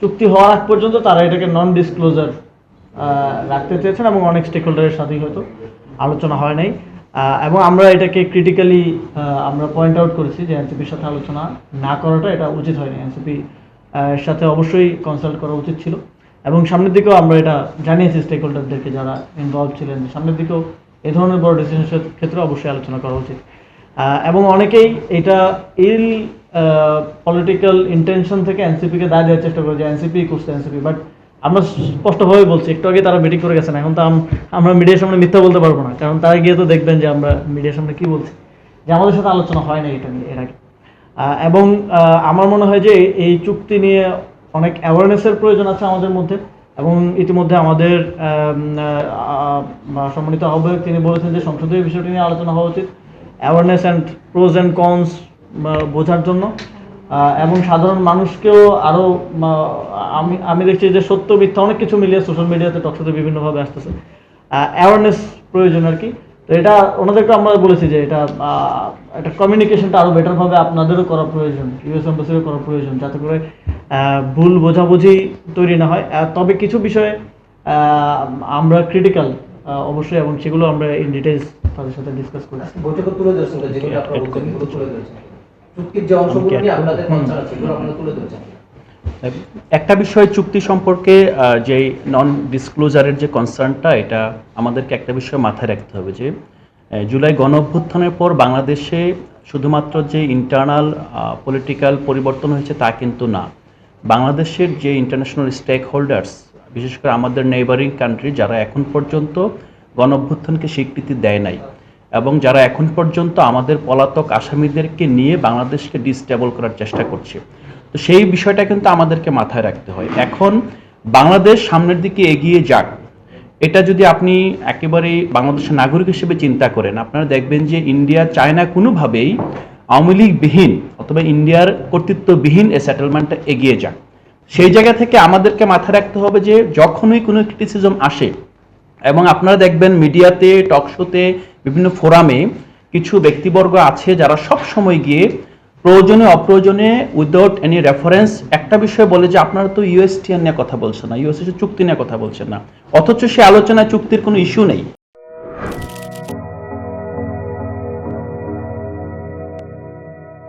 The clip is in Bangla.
চুক্তি হওয়ার আগ পর্যন্ত তারা এটাকে নন ডিসক্লোজার রাখতে চেয়েছেন এবং অনেক স্টেক হোল্ডারের সাথেই হয়তো আলোচনা হয় নাই। এবং আমরা এটাকে ক্রিটিক্যালি আমরা পয়েন্ট আউট করেছি যে এনসিপির সাথে আলোচনা না করাটা এটা উচিত হয়নি। এনসিপি সাথে অবশ্যই কনসাল্ট করা উচিত ছিল এবং সামনের দিকেও আমরা এটা জানিয়েছি স্টেক হোল্ডারদেরকে যারা ইনভলভ ছিলেন, সামনের দিকেও এই ধরনের বড় ডিসিশনের ক্ষেত্রে অবশ্যই আলোচনা করা উচিত। এবং অনেকেই এটা ইল পলিটিক্যাল ইন্টেনশন থেকে এনসিপিকে দায় দেওয়ার চেষ্টা করে যে এনসিপি করছে এনসিপি, বাট আমরা স্পষ্টভাবে বলছি, একটু আগে তারা মিটিং করে গেছেন, এখন তো আমরা মিডিয়ার সামনে মিথ্যা বলতে পারবো না, কারণ তারা গিয়ে তো দেখবেন যে আমরা মিডিয়ার সামনে কি বলছি, যে আমাদের সাথে আলোচনা হয় না এটা নিয়ে এর আগে। এবং আমার মনে হয় যে এই চুক্তি নিয়ে অনেক অ্যাওয়ারনেসের প্রয়োজন আছে আমাদের মধ্যে, এবং ইতিমধ্যে আমাদের সম্মানিত আহ্বায়ক তিনি বলেছেন যে সংসদীয় বিষয়টি নিয়ে আলোচনা হওয়া উচিত, awareness and pros and cons বোঝার জন্য, এবং সাধারণ মানুষকেও আরও আমি দেখছি যে সত্য মিথ্যা অনেক কিছু মিলিয়ে সোশ্যাল মিডিয়াতে টকশোতে বিভিন্নভাবে আসতেছে, অ্যাওয়ারনেস প্রয়োজন আর কি। তো এটা ওনাদেরকে আমরা বলেছি যে এটা কমিউনিকেশনটা আরও বেটারভাবে আপনাদেরও করা প্রয়োজন, ইউএস এম্বাসিরও করা প্রয়োজন, যাতে করে ভুল বোঝাবুঝি তৈরি না হয়। তবে কিছু বিষয়ে আমরা ক্রিটিক্যাল অবশ্যই, এবং সেগুলো আমরা ইন ডিটেইলস তাদের সাথে ডিসকাস করেছি। বৈঠকে তুলে ধরেছেন যেগুলো আপনারা বলছেন এগুলো তুলে ধরেছেন, চুক্তির যে অংশগুলো নিয়ে আপনাদের কনসার্ন আছে এগুলো আপনারা তুলে ধরেছেন। একটা বিষয় চুক্তি সম্পর্কে যে নন ডিসক্লোজারের যে কনসার্নটা, এটা আমাদেরকে একটা বিষয় মাথায় রাখতে হবে যে জুলাই গণ অভ্যুত্থানের পর বাংলাদেশে শুধুমাত্র যে ইন্টারনাল পলিটিক্যাল পরিবর্তন হয়েছে তা কিন্তু না। বাংলাদেশের যে ইন্টারন্যাশনাল স্টেক হোল্ডার্স, বিশেষ করে আমাদের নেইবারিং কান্ট্রি, যারা এখন পর্যন্ত গণ অভ্যুত্থানকে স্বীকৃতি দেয় নাই এবং যারা এখন পর্যন্ত আমাদের পলাতক আসামিদেরকে নিয়ে বাংলাদেশকে ডিস্টেবল করার চেষ্টা করছে, তো সেই বিষয়টা কিন্তু আমাদেরকে মাথায় রাখতে হয়। এখন বাংলাদেশ সামনের দিকে এগিয়ে যাক, এটা যদি আপনি একেবারে বাংলাদেশের নাগরিক হিসেবে চিন্তা করেন, আপনারা দেখবেন যে ইন্ডিয়া চায় না কোনোভাবেই আওয়ামী লীগবিহীন অথবা ইন্ডিয়ার কর্তৃত্ববিহীন এই সেটেলমেন্টটা এগিয়ে যাক। সেই জায়গা থেকে আমাদেরকে মাথায় রাখতে হবে যে যখনই কোনো ক্রিটিসিজম আসে, এবং আপনারা দেখবেন মিডিয়াতে, টকশোতে, বিভিন্ন ফোরামে কিছু ব্যক্তিবর্গ আছে যারা সব সময় গিয়ে প্রয়োজনে অপ্রয়োজনে উইদাউট এনি রেফারেন্স একটা বিষয় বলে যে আপনারা তো ইউএসটিআর নিয়ে কথা বলছেন না, ইউএসএ চুক্তি নিয়ে কথা বলছেন না, অথচ সে আলোচনায় চুক্তির কোনো ইস্যু নেই।